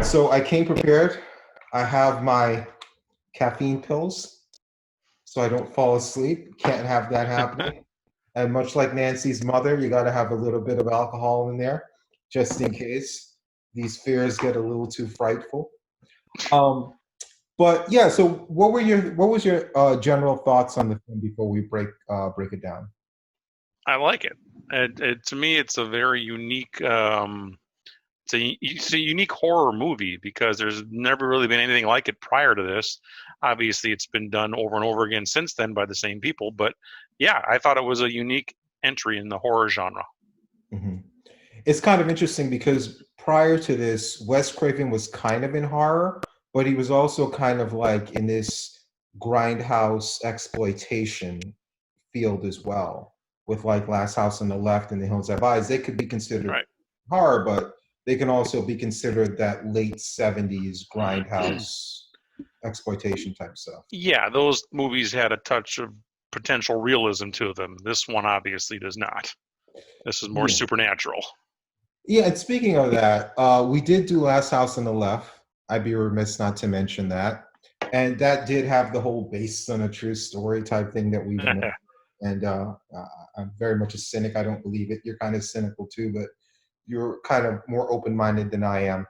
So I came prepared. I have my caffeine pills so I don't fall asleep. Can't have that happening. And much like Nancy's mother, you got to have a little bit of alcohol in there just in case these fears get a little too frightful. Um, but yeah, so what was your general thoughts on the film before we break it down? I like it. To me, it's a very unique. It's a unique horror movie because there's never really been anything like it prior to this. Obviously, it's been done over and over again since then by the same people. But yeah, I thought it was a unique entry in the horror genre. hmm It's kind of interesting because prior to this, Wes Craven was kind of in horror, but he was also kind of like in this grindhouse exploitation field as well, with like Last House on the Left and The Hills Have Eyes. They could be considered Right. horror, but they can also be considered that late 70s grindhouse exploitation type stuff. Yeah, those movies had a touch of potential realism to them. This one obviously does not. This is more Yeah. supernatural. Yeah, and speaking of that, we did do Last House on the Left. I'd be remiss not to mention that. And that did have the whole based on a true story type thing that we've known. And I'm very much a cynic. I don't believe it. You're kind of cynical too, but you're kind of more open-minded than I am.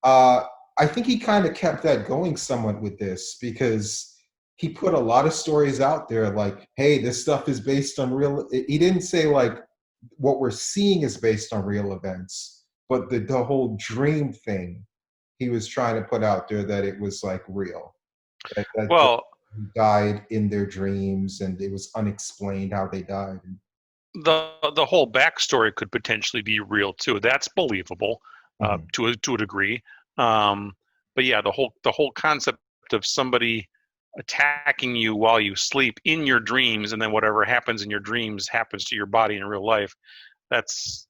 Uh, I think he kind of kept that going somewhat with this because he put a lot of stories out there like, hey, this stuff is based on real. He didn't say like what we're seeing is based on real events, but the whole dream thing he was trying to put out there that it was like real. That the Well, died in their dreams and it was unexplained how they died. the whole backstory could potentially be real too. That's believable Mhm. to a degree. Um, but yeah, the whole concept of somebody attacking you while you sleep in your dreams, and then whatever happens in your dreams happens to your body in real life. That's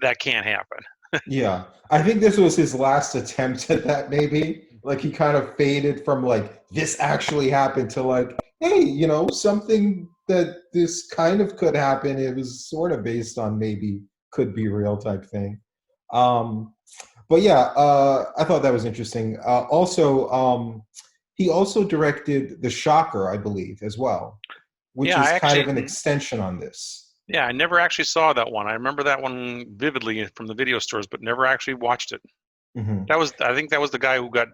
that can't happen. Yeah, I think this was his last attempt at that. Maybe like he kind of faded from like this actually happened to like, hey, something that this kind of could happen. It was sort of based on maybe could be real type thing. Um, but yeah, I thought that was interesting. Also, he also directed The Shocker, I believe, as well, which Yeah, I is kind of actually an extension on this. yeah, I never actually saw that one. I remember that one vividly from the video stores, but never actually watched it. Mhm. I think that was the guy who got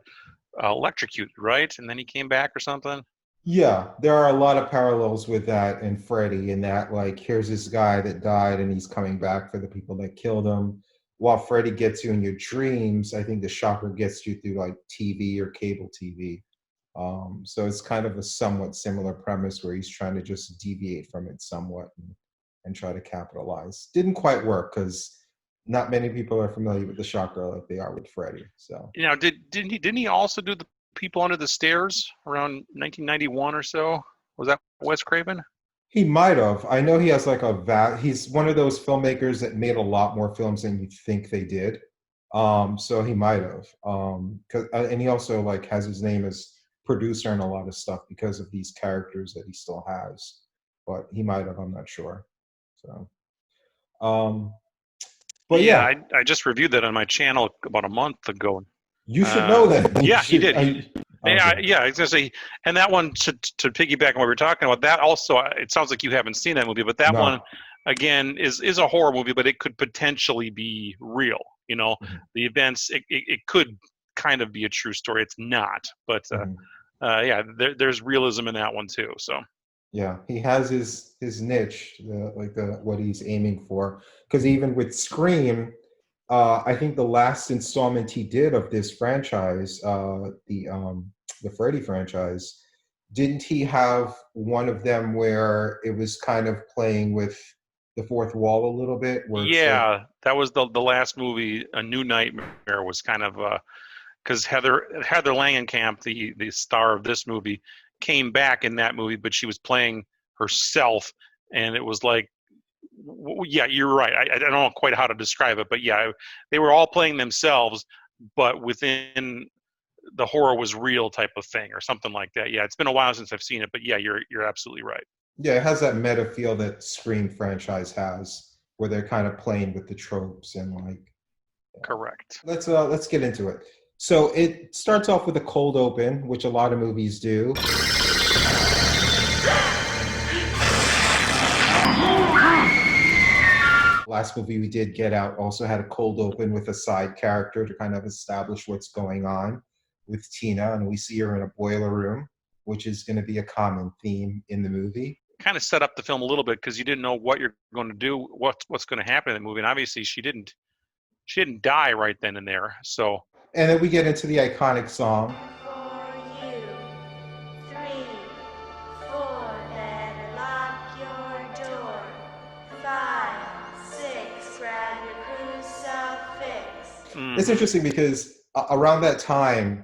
electrocuted, right? And then he came back or something. Yeah, there are a lot of parallels with that and Freddy in that, like, here's this guy that died and he's coming back for the people that killed him. While Freddy gets you in your dreams, I think the Shocker gets you through like TV or cable TV. So it's kind of a somewhat similar premise where he's trying to just deviate from it somewhat and try to capitalize. Didn't quite work because not many people are familiar with the Shocker like they are with Freddy. So. You know, didn't he also do the People Under the Stairs around 1991 or so? Was that Wes Craven? He might have. I know he has like a he's one of those filmmakers that made a lot more films than you think they did. So he might have. And he also like has his name as producer and a lot of stuff because of these characters that he still has. But he might have, I'm not sure. So um but Yeah, yeah, I just reviewed that on my channel about a month ago. you should know that. You Yeah, he should did. okay. Yeah, I was gonna say, and that one to piggyback on what we were talking about. That also, it sounds like you haven't seen that movie, but that one No. again is a horror movie, but it could potentially be real. You know, Mhm, the events it could kind of be a true story. It's not, but mhm. yeah, there's realism in that one too. So Yeah, he has his niche, like the what he's aiming for. Because even with Scream, I think the last installment he did of this franchise, the Freddy franchise, didn't he have one of them where it was kind of playing with the fourth wall a little bit, where it's like, yeah, that was the last movie. A New Nightmare was kind of because Heather Langenkamp, the star of this movie, came back in that movie, but she was playing herself, and it was like, yeah, you're right. I don't know quite how to describe it, but yeah, they were all playing themselves, but within the horror was real type of thing or something like that. Yeah, it's been a while since I've seen it, but yeah, you're absolutely right. yeah, it has that meta feel that Scream franchise has, where they're kind of playing with the tropes and like, yeah. Correct. Let's get into it. So it starts off with a cold open, which a lot of movies do. Last movie we did, Get Out, also had a cold open with a side character to kind of establish what's going on with Tina, and we see her in a boiler room, which is going to be a common theme in the movie. Kind of set up the film a little bit because you didn't know what you're going to do, what's going to happen in the movie, and obviously she didn't die right then and there. So, and then we get into the iconic song. It's interesting because around that time,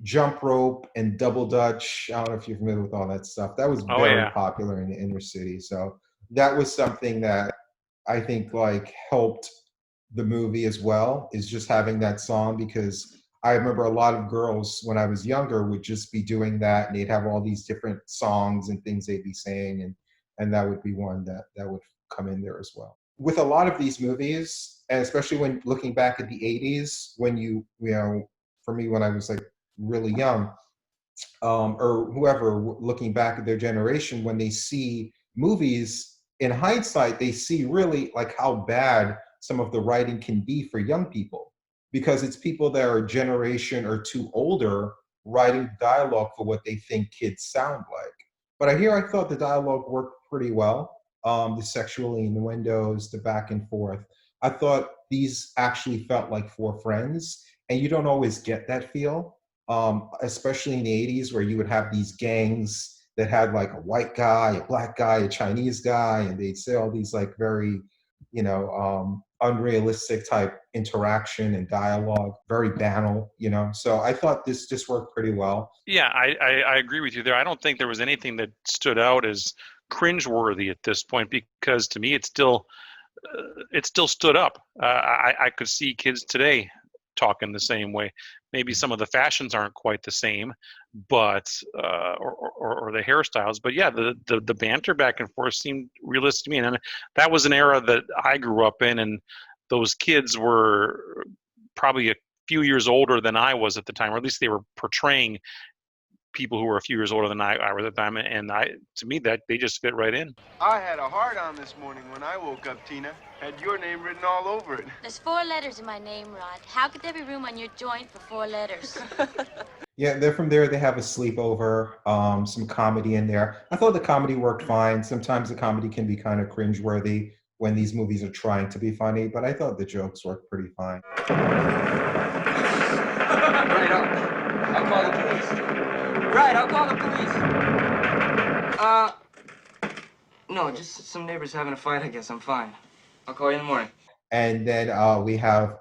jump rope and double dutch, I don't know if you're familiar with all that stuff, that was very popular in the inner city. So that was something that I think like helped the movie as well, is just having that song, because I remember a lot of girls when I was younger would just be doing that, and they'd have all these different songs and things they'd be saying, and that would be one that would come in there as well. With a lot of these movies, and especially when looking back at the 80s, when you know, for me, when I was like really young, or whoever looking back at their generation, when they see movies, in hindsight, they see really like how bad some of the writing can be for young people, because it's people that are a generation or two older writing dialogue for what they think kids sound like. But I thought the dialogue worked pretty well. The sexual innuendos, the back and forth. I thought these actually felt like four friends, and you don't always get that feel, especially in the 80s, where you would have these gangs that had like a white guy, a black guy, a Chinese guy, and they'd say all these like very, you know, unrealistic type interaction and dialogue, very banal, you know. So I thought this just worked pretty well. Yeah, I agree with you there. I don't think there was anything that stood out as cringeworthy at this point, because to me it still stood up. I could see kids today talking the same way. Maybe some of the fashions aren't quite the same, but or the hairstyles. But yeah, the banter back and forth seemed realistic to me, and that was an era that I grew up in, and those kids were probably a few years older than I was at the time, or at least they were portraying people who were a few years older than I was at the time, and to me that they just fit right in. I had a hard on this morning when I woke up, Tina. Had your name written all over it. There's 4 letters in my name, Rod. How could there be room on your joint for 4 letters? Yeah, then from there they have a sleepover, some comedy in there. I thought the comedy worked fine. Sometimes the comedy can be kind of cringeworthy when these movies are trying to be funny, but I thought the jokes worked pretty fine. Right, I'll call the police. Right, I'll call the police. No, just some neighbors having a fight, I guess. I'm fine. I'll call you in the morning. And then we have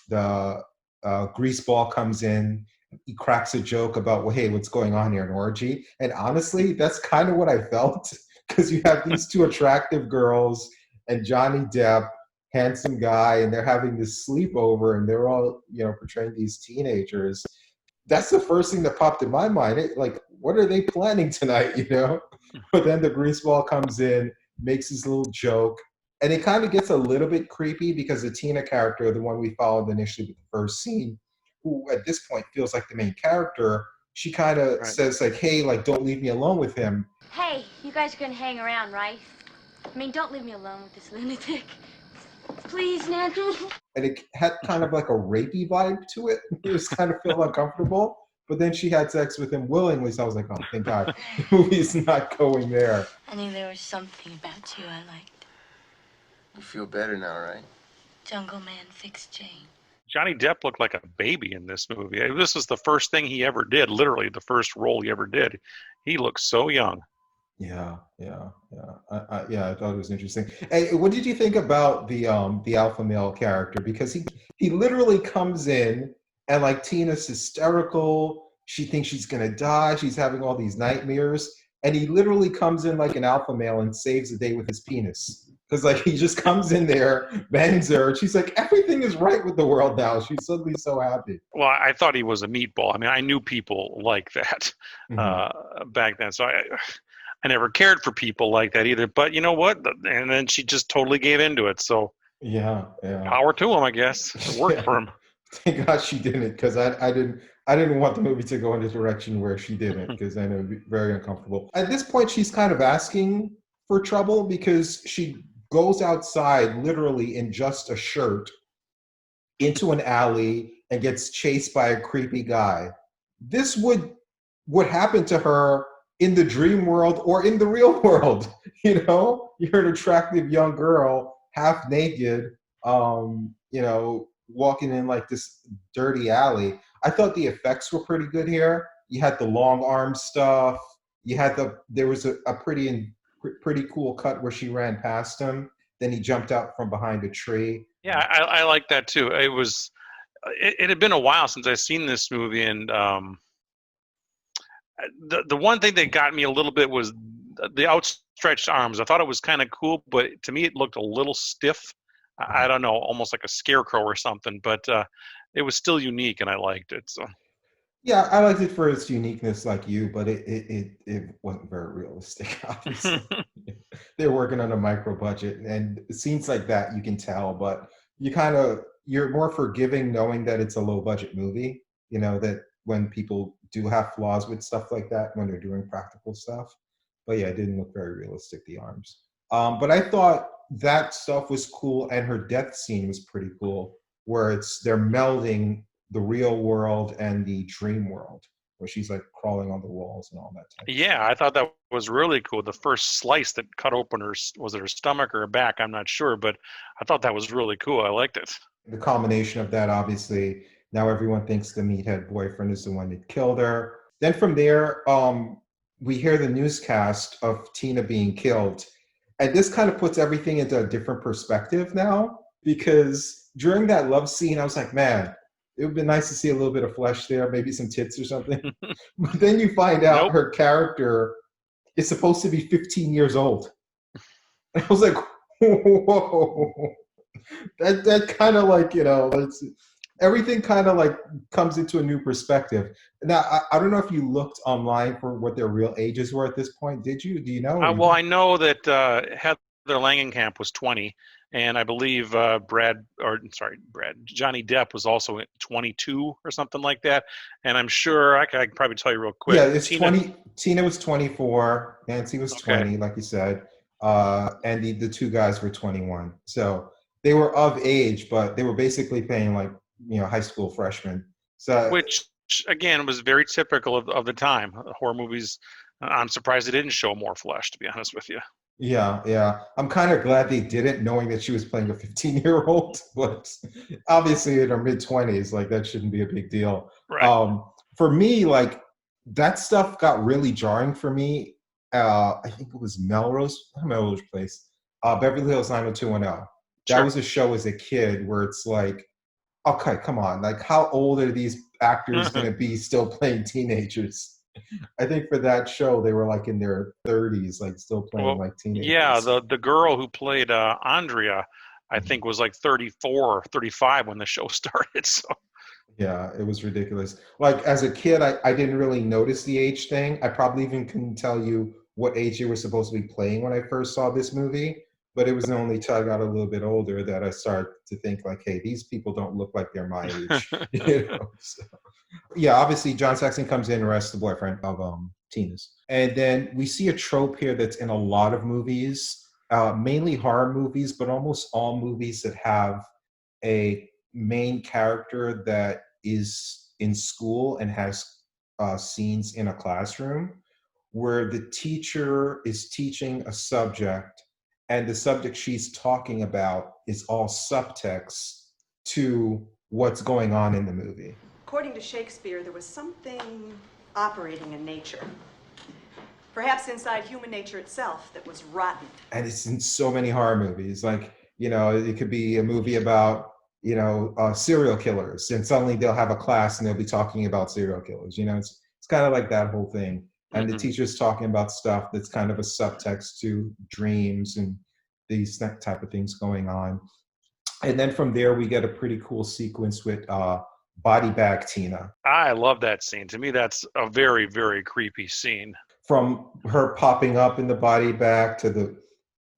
the greaseball comes in. He cracks a joke about, well, hey, what's going on here, an orgy? And honestly, that's kind of what I felt, because you have these two attractive girls and Johnny Depp, handsome guy, and they're having this sleepover, and they're all, you know, portraying these teenagers. That's the first thing that popped in my mind. Like, what are they planning tonight, you know? But then the greaseball comes in, makes his little joke, and it kind of gets a little bit creepy, because the Tina character, the one we followed initially with the first scene, who at this point feels like the main character, she kind of says like, hey, like, don't leave me alone with him. Hey, you guys are gonna hang around, right? I mean, don't leave me alone with this lunatic. Please, Nancy. And it had kind of like a rapey vibe to it. It just kind of felt uncomfortable. But then she had sex with him willingly, so I was like, oh, thank God, the movie's not going there. I knew there was something about you I liked. You feel better now, right? Jungle Man fixed Jane. Johnny Depp looked like a baby in this movie. This was the first thing he ever did, literally the first role he ever did. He looked so young. Yeah. I thought it was interesting. Hey, what did you think about the alpha male character? Because he literally comes in, and like, Tina's hysterical. She thinks she's gonna die. She's having all these nightmares, and he literally comes in like an alpha male and saves the day with his penis. Because like, he just comes in there, bangs her, and she's like, everything is right with the world now. She's suddenly so happy. Well, I thought he was a meatball. I mean, I knew people like that back then, so I never cared for people like that either. But you know what? And then she just totally gave into it. So yeah. Power to him, I guess. It worked for him. Thank God she didn't, because I didn't want the movie to go in a direction where she didn't, because I know it'd be very uncomfortable. At this point, she's kind of asking for trouble because she goes outside literally in just a shirt into an alley and gets chased by a creepy guy. This would happen to her in the dream world or in the real world. You're an attractive young girl, half naked, walking in like this dirty alley. I thought the effects were pretty good here. You had the long arm stuff. There was a pretty cool cut where she ran past him. Then he jumped out from behind a tree. Yeah, I like that too. It had been a while since I've seen this movie, and the one thing that got me a little bit was the outstretched arms. I thought it was kind of cool, but to me it looked a little stiff. I don't know, almost like a scarecrow or something, but it was still unique, and I liked it. So. Yeah, I liked it for its uniqueness, like you, but it wasn't very realistic. Obviously, they're working on a micro budget, and scenes like that you can tell, but you're more forgiving knowing that it's a low budget movie. That when people do have flaws with stuff like that when they're doing practical stuff. But yeah, it didn't look very realistic, the arms. But I thought that stuff was cool, and her death scene was pretty cool, where they're melding the real world and the dream world, where she's like crawling on the walls and all that type of Yeah, I thought that was really cool. The first slice that cut open was it her stomach or her back? I'm not sure, but I thought that was really cool. I liked it. The culmination of that, obviously, now everyone thinks the meathead boyfriend is the one that killed her. Then from there, we hear the newscast of Tina being killed. And this kind of puts everything into a different perspective now, because during that love scene, I was like, man, it would be nice to see a little bit of flesh there, maybe some tits or something. But then you find out her character is supposed to be 15 years old. And I was like, whoa. That kind of like, everything kind of like comes into a new perspective. Now, I don't know if you looked online for what their real ages were at this point. Did you? Do you know? Well, I know that Heather Langenkamp was 20, and I believe Johnny Depp was also 22 or something like that. And I'm sure I can probably tell you real quick. Yeah, it's 20. Tina was 24. Nancy was 20, like you said. And the two guys were 21. So they were of age, but they were basically playing like, high school freshmen. So, which again was very typical of the time. Horror movies, I'm surprised they didn't show more flesh, to be honest with you. Yeah. I'm kind of glad they didn't, knowing that she was playing a 15-year-old, but obviously in her mid-20s, like that shouldn't be a big deal. Right. For me, like that stuff got really jarring for me. I think it was Melrose Place, Beverly Hills 90210. That was a show as a kid where it's like, okay, come on. Like, how old are these actors going to be still playing teenagers? I think for that show, they were like in their 30s, like still playing like teenagers. Yeah, the girl who played Andrea, I think was like 34 or 35 when the show started. So. Yeah, it was ridiculous. Like as a kid, I didn't really notice the age thing. I probably even couldn't tell you what age they were supposed to be playing when I first saw this movie. But it was only till I got a little bit older that I started to think like, hey, these people don't look like they're my age. So, yeah, obviously John Saxon comes in and arrests the boyfriend of Tina's. And then we see a trope here that's in a lot of movies, mainly horror movies, but almost all movies that have a main character that is in school and has scenes in a classroom where the teacher is teaching a subject, and the subject she's talking about is all subtext to what's going on in the movie. According to Shakespeare, there was something operating in nature, perhaps inside human nature itself, that was rotten. And it's in so many horror movies. Like, it could be a movie about, serial killers, and suddenly they'll have a class and they'll be talking about serial killers. It's kind of like that whole thing. And the teacher's talking about stuff that's kind of a subtext to dreams and these type of things going on. And then from there, we get a pretty cool sequence with Body Bag Tina. I love that scene. To me, that's a very, very creepy scene. From her popping up in the body bag to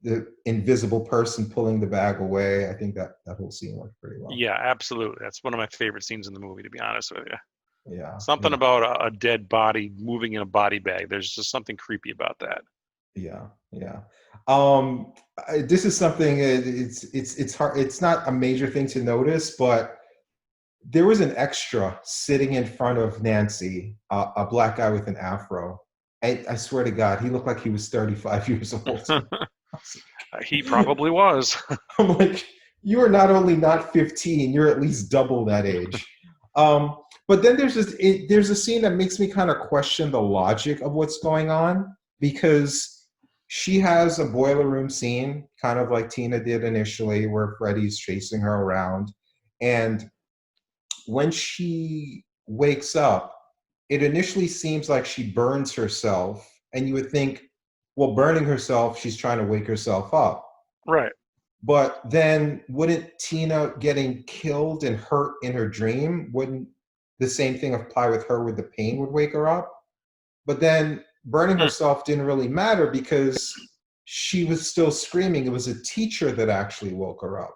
the invisible person pulling the bag away. I think that whole scene worked pretty well. Yeah, absolutely. That's one of my favorite scenes in the movie, to be honest with you. Yeah. Something Yeah. about a dead body moving in a body bag. There's just something creepy about that. Yeah. Yeah. This is something. It's hard. It's not a major thing to notice, but there was an extra sitting in front of Nancy, a black guy with an afro. I swear to God, he looked like he was 35 years old. He probably was. I'm like, you are not only not 15, you're at least double that age. But then there's a scene that makes me kind of question the logic of what's going on, because she has a boiler room scene, kind of like Tina did initially, where Freddy's chasing her around. And when she wakes up, it initially seems like she burns herself. And you would think, well, burning herself, she's trying to wake herself up. Right. But then wouldn't Tina getting killed and hurt in her dream, wouldn't the same thing apply with her, with the pain would wake her up? But then burning herself didn't really matter because she was still screaming. It was a teacher that actually woke her up.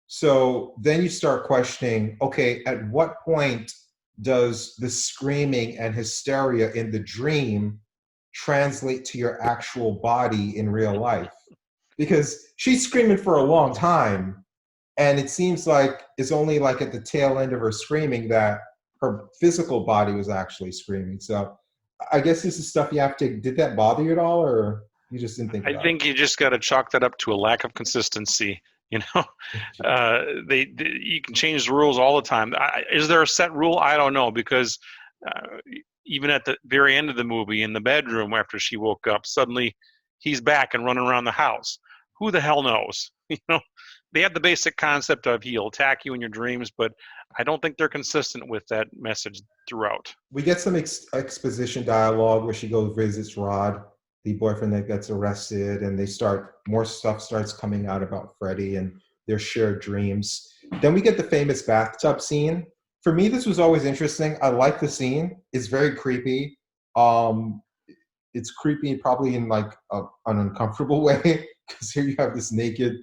So then you start questioning, okay, at what point does the screaming and hysteria in the dream translate to your actual body in real life? Because she's screaming for a long time, and it seems like it's only like at the tail end of her screaming that her physical body was actually screaming. So I guess this is stuff you have to, did that bother you at all, or you just didn't think about I think you just got to chalk that up to a lack of consistency. You know, you can change the rules all the time. Is there a set rule? I don't know, because even at the very end of the movie, in the bedroom after she woke up, suddenly he's back and running around the house. Who the hell knows? You know, they have the basic concept of he'll attack you in your dreams, but I don't think they're consistent with that message throughout. We get some exposition dialogue where she goes visits Rod, the boyfriend that gets arrested, and more stuff starts coming out about Freddy and their shared dreams. Then we get the famous bathtub scene. For me, this was always interesting. I like the scene. It's very creepy. It's creepy probably in like an uncomfortable way, because here you have this naked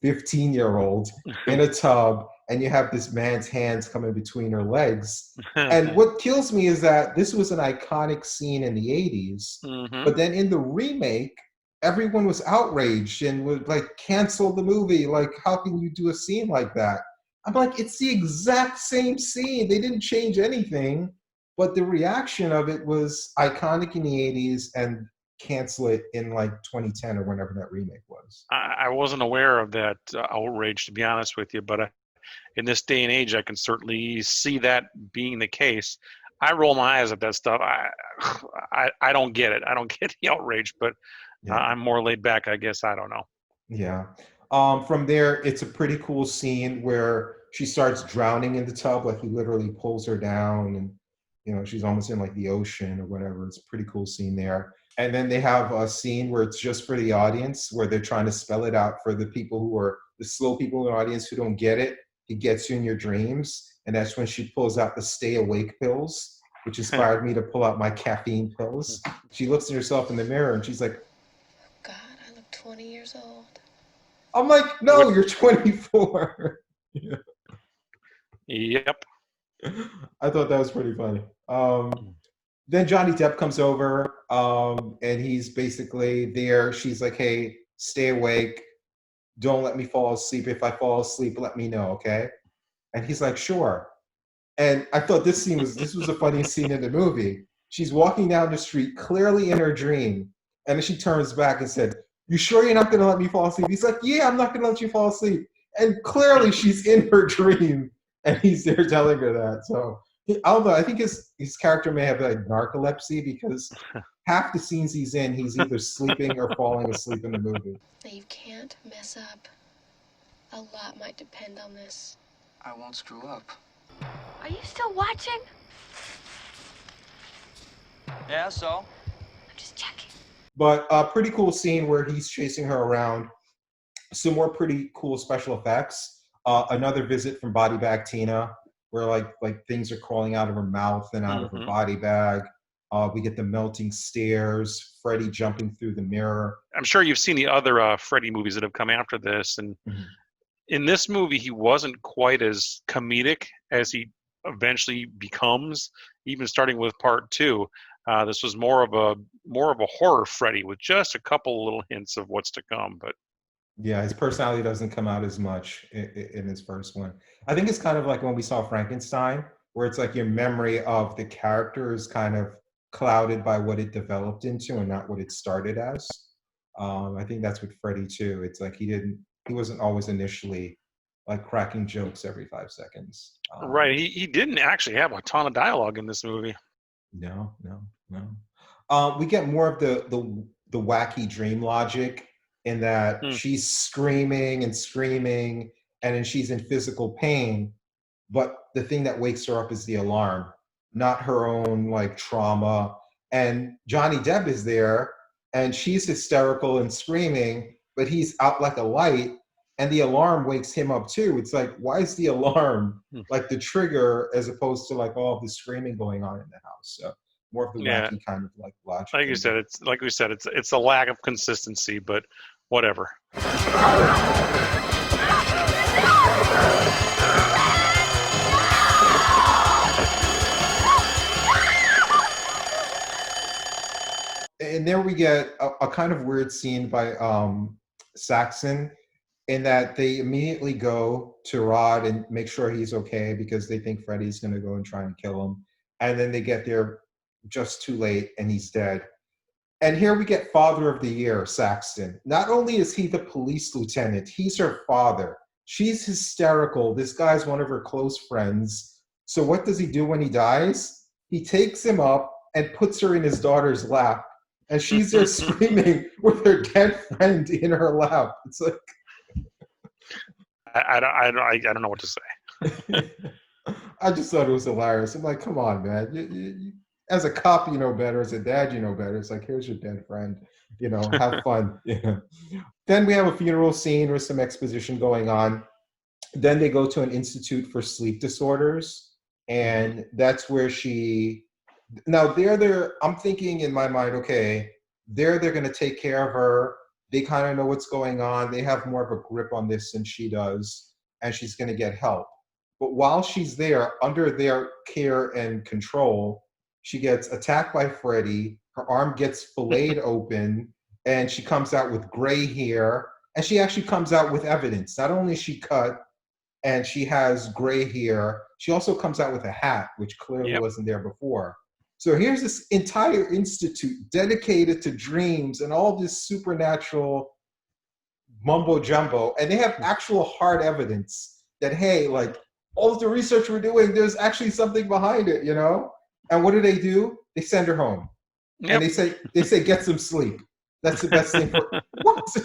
15-year-old in a tub, and you have this man's hands coming between her legs. And what kills me is that this was an iconic scene in the 80s, but then in the remake, everyone was outraged and would like cancel the movie. Like, how can you do a scene like that? I'm like, it's the exact same scene. They didn't change anything, but the reaction of it was iconic in the 80s and cancel it in like 2010 or whenever that remake was. I wasn't aware of that outrage, to be honest with you, but in this day and age, I can certainly see that being the case. I roll my eyes at that stuff. I don't get it. I don't get the outrage, but Yeah. I'm more laid back, I guess. I don't know. Yeah. From there, it's a pretty cool scene where she starts drowning in the tub. Like, he literally pulls her down, and you know, she's almost in like the ocean or whatever. It's a pretty cool scene there. And then they have a scene where it's just for the audience, where they're trying to spell it out for the people who are the slow people in the audience who don't get it. It gets you in your dreams. And that's when she pulls out the stay awake pills, which inspired me to pull out my caffeine pills. She looks at herself in the mirror and she's like, God, I look 20 years old. I'm like, no, you're 24. Yep. I thought that was pretty funny. Then Johnny Depp comes over, and he's basically there. She's like, hey, stay awake. Don't let me fall asleep. If I fall asleep, let me know, okay? And he's like, sure. And I thought this was the funniest scene in the movie. She's walking down the street, clearly in her dream, and then she turns back and said, you sure you're not going to let me fall asleep? He's like, yeah, I'm not going to let you fall asleep. And clearly she's in her dream, and he's there telling her that. So, although I think his character may have like narcolepsy, because half the scenes he's in, he's either sleeping or falling asleep in the movie. Now you can't mess up. A lot might depend on this. I won't screw up. Are you still watching? Yeah, so? I'm just checking. But a pretty cool scene where he's chasing her around. Some more pretty cool special effects. Another visit from Body Bag Tina, where like things are crawling out of her mouth and out of her body bag. We get the melting stairs, Freddy jumping through the mirror. I'm sure you've seen the other Freddy movies that have come after this, and in this movie, he wasn't quite as comedic as he eventually becomes, even starting with part 2. This was more of a horror Freddy with just a couple little hints of what's to come. But yeah, his personality doesn't come out as much in his first one. I think it's kind of like when we saw Frankenstein, where it's like your memory of the character is kind of clouded by what it developed into and not what it started as. I think that's with Freddy too. It's like he wasn't always initially like cracking jokes every 5 seconds. right, he didn't actually have a ton of dialogue in this movie. No. We get more of the wacky dream logic in that she's screaming and screaming, and then she's in physical pain. But the thing that wakes her up is the alarm, not her own like trauma. And Johnny Depp is there, and she's hysterical and screaming, but he's out like a light, and the alarm wakes him up too. It's like, why is the alarm like the trigger as opposed to like all of the screaming going on in the house? So more of the wacky kind of like logic. Like you said, it's a lack of consistency, but whatever. And there we get a kind of weird scene by Saxon, in that they immediately go to Rod and make sure he's okay because they think Freddy's going to go and try and kill him. And then they get there just too late and he's dead. And here we get Father of the Year, Saxton. Not only is he the police lieutenant, he's her father. She's hysterical. This guy's one of her close friends. So what does he do when he dies? He takes him up and puts her in his daughter's lap. And she's there screaming with her dead friend in her lap. It's like, I don't know what to say. I just thought it was hilarious. I'm like, come on, man. You, as a cop, you know better. As a dad, you know better. It's like, here's your dead friend. You know, have fun. Yeah. Then we have a funeral scene with some exposition going on. Then they go to an institute for sleep disorders. And that's where now I'm thinking in my mind, okay, they're going to take care of her. They kind of know what's going on. They have more of a grip on this than she does, and she's going to get help. But while she's there, under their care and control, she gets attacked by Freddy. Her arm gets filleted open, and she comes out with gray hair. And she actually comes out with evidence. Not only is she cut and she has gray hair, she also comes out with a hat, which clearly wasn't there before. So here's this entire institute dedicated to dreams and all this supernatural mumbo jumbo. And they have actual hard evidence that, hey, like all of the research we're doing, there's actually something behind it, you know? And what do? They send her home. Yep. And they say, get some sleep. That's the best thing for what?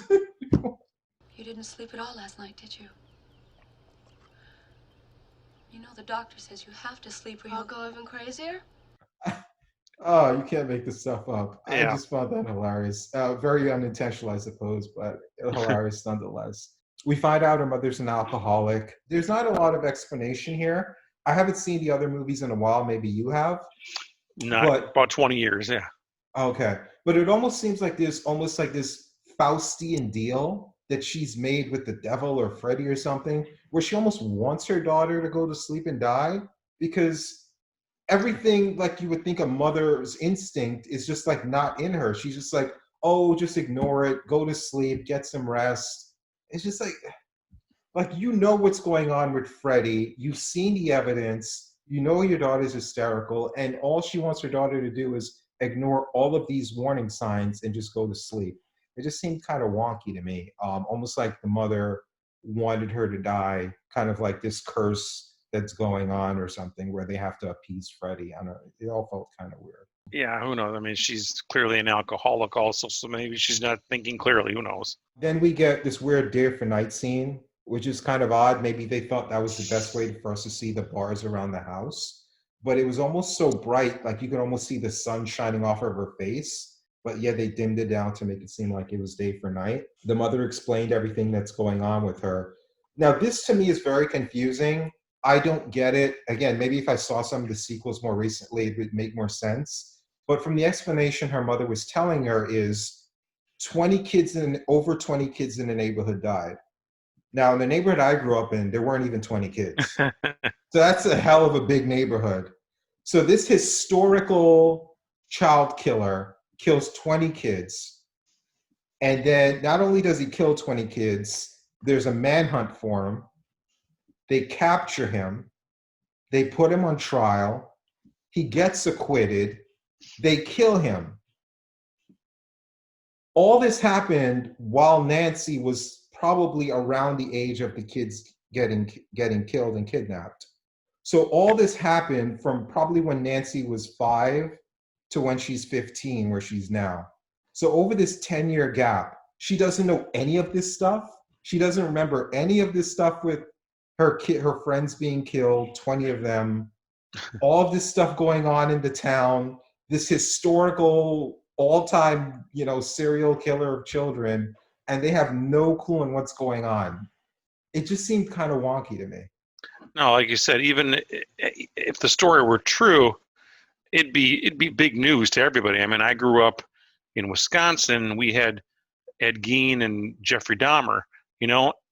You didn't sleep at all last night, did you? You know the doctor says you have to sleep or you'll go even crazier. Oh, you can't make this stuff up. Yeah. I just found that hilarious. Very unintentional, I suppose, but hilarious nonetheless. We find out her mother's an alcoholic. There's not a lot of explanation here. I haven't seen the other movies in a while. Maybe you have. About 20 years, yeah. Okay. But it almost seems like there's almost like this Faustian deal that she's made with the devil or Freddy or something, where she almost wants her daughter to go to sleep and die, because everything like you would think a mother's instinct is just like not in her. She's just like, oh, just ignore it, go to sleep, get some rest. It's just like you know what's going on with Freddy. You've seen the evidence. You know your daughter's hysterical, and all she wants her daughter to do is ignore all of these warning signs and just go to sleep. It just seemed kind of wonky to me. Almost like the mother wanted her to die, kind of like this curse that's going on or something where they have to appease Freddy. I don't know. It all felt kind of weird. Yeah, who knows? I mean, she's clearly an alcoholic also, so maybe she's not thinking clearly. Who knows? Then we get this weird day for night scene, which is kind of odd. Maybe they thought that was the best way for us to see the bars around the house. But it was almost so bright, like you could almost see the sun shining off of her face. But yeah, they dimmed it down to make it seem like it was day for night. The mother explained everything that's going on with her. Now, this to me is very confusing. I don't get it. Again, maybe if I saw some of the sequels more recently, it would make more sense. But from the explanation her mother was telling her is 20 kids over 20 kids in the neighborhood died. Now, in the neighborhood I grew up in, there weren't even 20 kids. So that's a hell of a big neighborhood. So this historical child killer kills 20 kids. And then not only does he kill 20 kids, there's a manhunt for him. They capture him. They put him on trial. He gets acquitted. They kill him. All this happened while Nancy was probably around the age of the kids getting killed and kidnapped. So all this happened from probably when Nancy was 5 to when she's 15, where she's now. So over this 10-year gap, she doesn't know any of this stuff. She doesn't remember any of this stuff with her friends being killed, 20 of them, all of this stuff going on in the town, this historical all-time, serial killer of children, and they have no clue on what's going on. It just seemed kind of wonky to me. No, like you said, even if the story were true, it'd be big news to everybody. I mean, I grew up in Wisconsin. We had Ed Gein and Jeffrey Dahmer,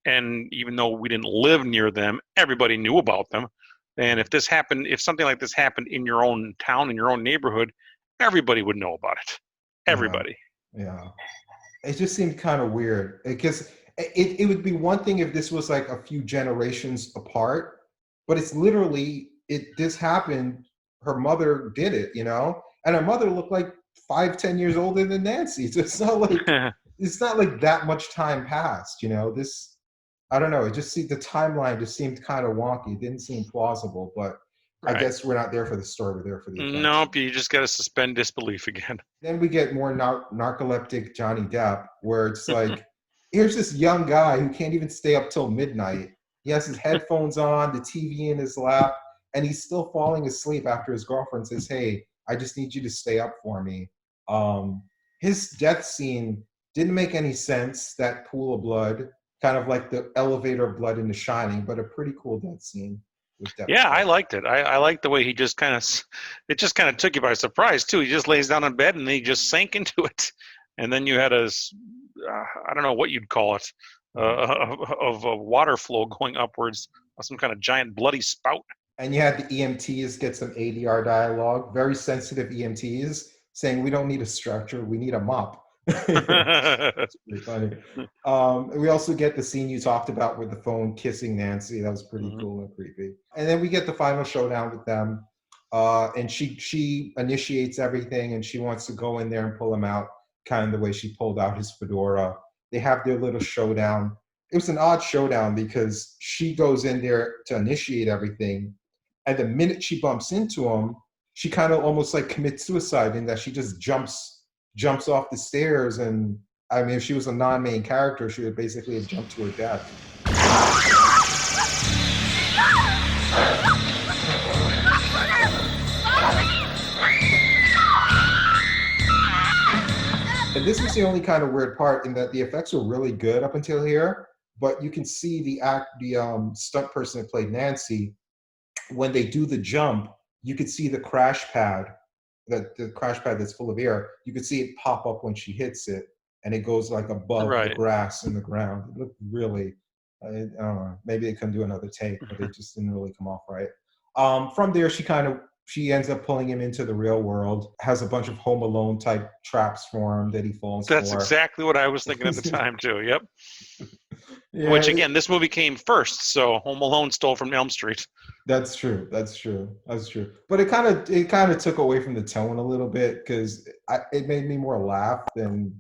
and even though we didn't live near them, everybody knew about them. And if something like this happened in your own town, in your own neighborhood, everybody would know about it. Everybody. Yeah. It just seemed kind of weird because it would be one thing if this was like a few generations apart, but it's literally, this happened, her mother did it, and her mother looked like 5-10 years older than Nancy. So it's not like that much time passed, this, I don't know. It just the timeline just seemed kind of wonky. It didn't seem plausible, but right. I guess we're not there for the story. We're there for the attention. Nope, you just got to suspend disbelief again. Then we get more narcoleptic Johnny Depp, where it's like, here's this young guy who can't even stay up till midnight. He has his headphones on, the TV in his lap, and he's still falling asleep after his girlfriend says, hey, I just need you to stay up for me. His death scene didn't make any sense, that pool of blood, kind of like the elevator of blood in The Shining, but a pretty cool death scene. Yeah, I liked it. I liked the way he just it just kind of took you by surprise too. He just lays down in bed and he just sank into it. And then you had I don't know what you'd call it, of a water flow going upwards, some kind of giant bloody spout. And you had the EMTs get some ADR dialogue, very sensitive EMTs saying, we don't need a stretcher, we need a mop. It's pretty funny. We also get the scene you talked about with the phone kissing Nancy. That was pretty cool and creepy. And then we get the final showdown with them. And she initiates everything, and she wants to go in there and pull him out, kind of the way she pulled out his fedora. They have their little showdown. It was an odd showdown because she goes in there to initiate everything, and the minute she bumps into him, she kind of almost like commits suicide in that she just jumps off the stairs. And I mean, if she was a non-main character, she would basically have jumped to her death. And this was the only kind of weird part in that the effects were really good up until here, but you can see the stunt person that played Nancy, when they do the jump, you could see the crash pad, the crash pad that's full of air. You could see it pop up when she hits it, and it goes like above the grass in the ground. It looked really, I don't know, maybe they couldn't do another take, but it just didn't really come off right. From there, she ends up pulling him into the real world, has a bunch of Home Alone type traps for him that he falls for. That's exactly what I was thinking at the time too. Yep. Yeah, which again, this movie came first, so Home Alone stole from Elm Street. That's true. But it kind of took away from the tone a little bit because it made me more laugh than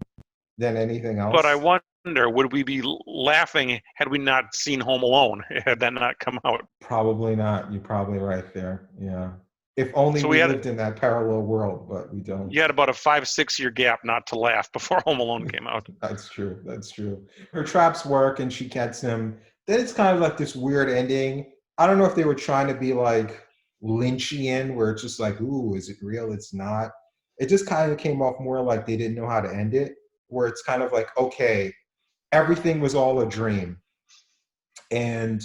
anything else. But I wonder, would we be laughing had we not seen Home Alone? Had that not come out? Probably not. You're probably right there. Yeah. If only we lived in that parallel world, but we don't. You had about a 5-6 year gap not to laugh before Home Alone came out. That's true. Her traps work and she gets him. Then it's kind of like this weird ending. I don't know if they were trying to be like Lynchian, where it's just like, ooh, is it real? It's not. It just kind of came off more like they didn't know how to end it, where it's kind of like, okay, everything was all a dream. And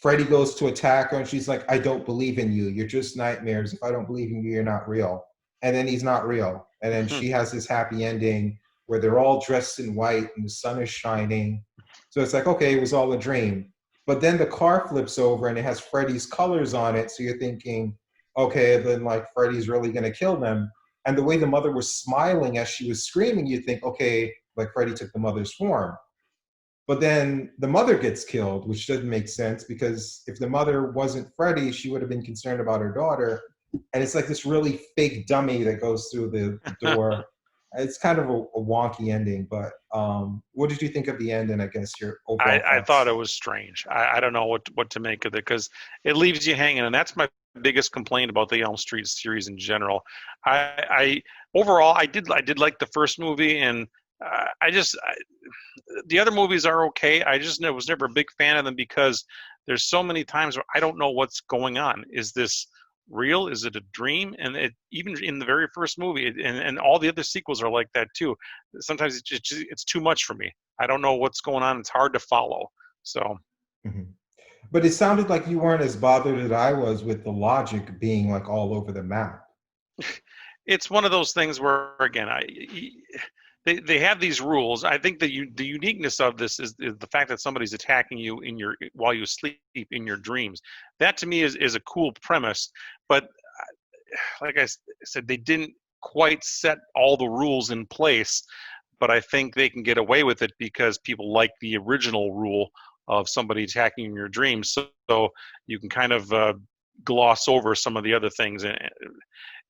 Freddy goes to attack her, and she's like, I don't believe in you. You're just nightmares. If I don't believe in you, you're not real. and then he's not real. And then she has this happy ending where they're all dressed in white and the sun is shining. So it's like, okay, it was all a dream. But then the car flips over and it has Freddy's colors on it. So you're thinking, okay, then like Freddy's really gonna kill them. And the way the mother was smiling as she was screaming, you think, okay, like Freddy took the mother's form. But then the mother gets killed, which doesn't make sense because if the mother wasn't Freddy, she would have been concerned about her daughter. And it's like this really fake dummy that goes through the door. It's kind of a wonky ending, but what did you think of the end? And I guess your overall I thought it was strange. I don't know what to make of it because it leaves you hanging, and that's my biggest complaint about the Elm Street series in general. Overall I did like the first movie, and the other movies are okay. I was never a big fan of them because there's so many times where I don't know what's going on. Is this real? Is it a dream? And even in the very first movie, and all the other sequels are like that too. Sometimes it's too much for me. I don't know what's going on. It's hard to follow. So. Mm-hmm. But it sounded like you weren't as bothered as I was with the logic being like all over the map. It's one of those things where, again, they have these rules. I think the uniqueness of this is the fact that somebody's attacking you while you sleep in your dreams. That to me is a cool premise, but like I said, they didn't quite set all the rules in place. But I think they can get away with it because people like the original rule of somebody attacking in your dreams, so you can kind of gloss over some of the other things. And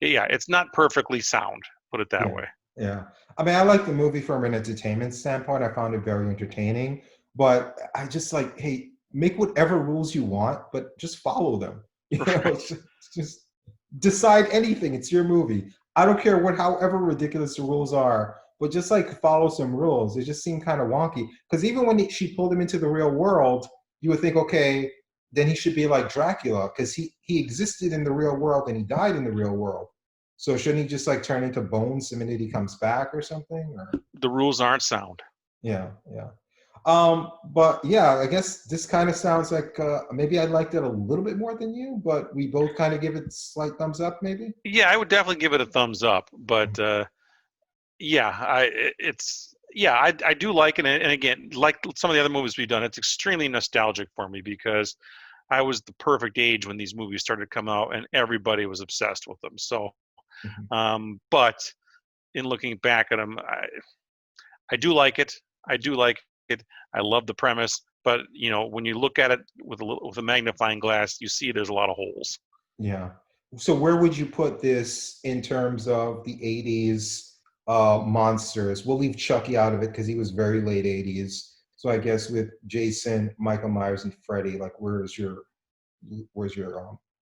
yeah, it's not perfectly sound, put it that way. Yeah. I mean, I like the movie from an entertainment standpoint. I found it very entertaining, but I just like, hey, make whatever rules you want, but just follow them. You know, just decide anything. It's your movie. I don't care however ridiculous the rules are, but just like follow some rules. It just seemed kind of wonky. Because even when she pulled him into the real world, you would think, okay, then he should be like Dracula because he existed in the real world and he died in the real world. So shouldn't he just like turn into bones the minute he comes back or something? Or? The rules aren't sound. Yeah. But yeah, I guess this kind of sounds like maybe I liked it a little bit more than you, but we both kind of give it slight thumbs up, maybe. Yeah, I would definitely give it a thumbs up. But yeah, I do like it. And again, like some of the other movies we've done, it's extremely nostalgic for me because I was the perfect age when these movies started to come out, and everybody was obsessed with them. So. But in looking back at them, I do like it. I love the premise, but you know, when you look at it with a magnifying glass, you see there's a lot of holes. Yeah. So where would you put this in terms of the 80s monsters? We'll leave Chucky out of it because he was very late 80s. So I guess with Jason, Michael Myers, and Freddy, like where's your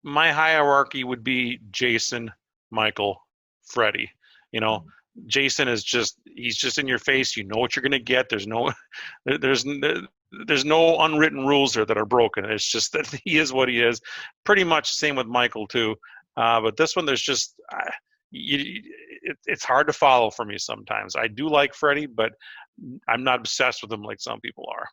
My hierarchy would be Jason, Michael, Freddy. You know, Jason is he's just in your face. You know what you're gonna get. There's no unwritten rules there that are broken. It's just that he is what he is. Pretty much the same with Michael too. But this one, there's just it's hard to follow for me sometimes. I do like Freddy, but I'm not obsessed with him like some people are.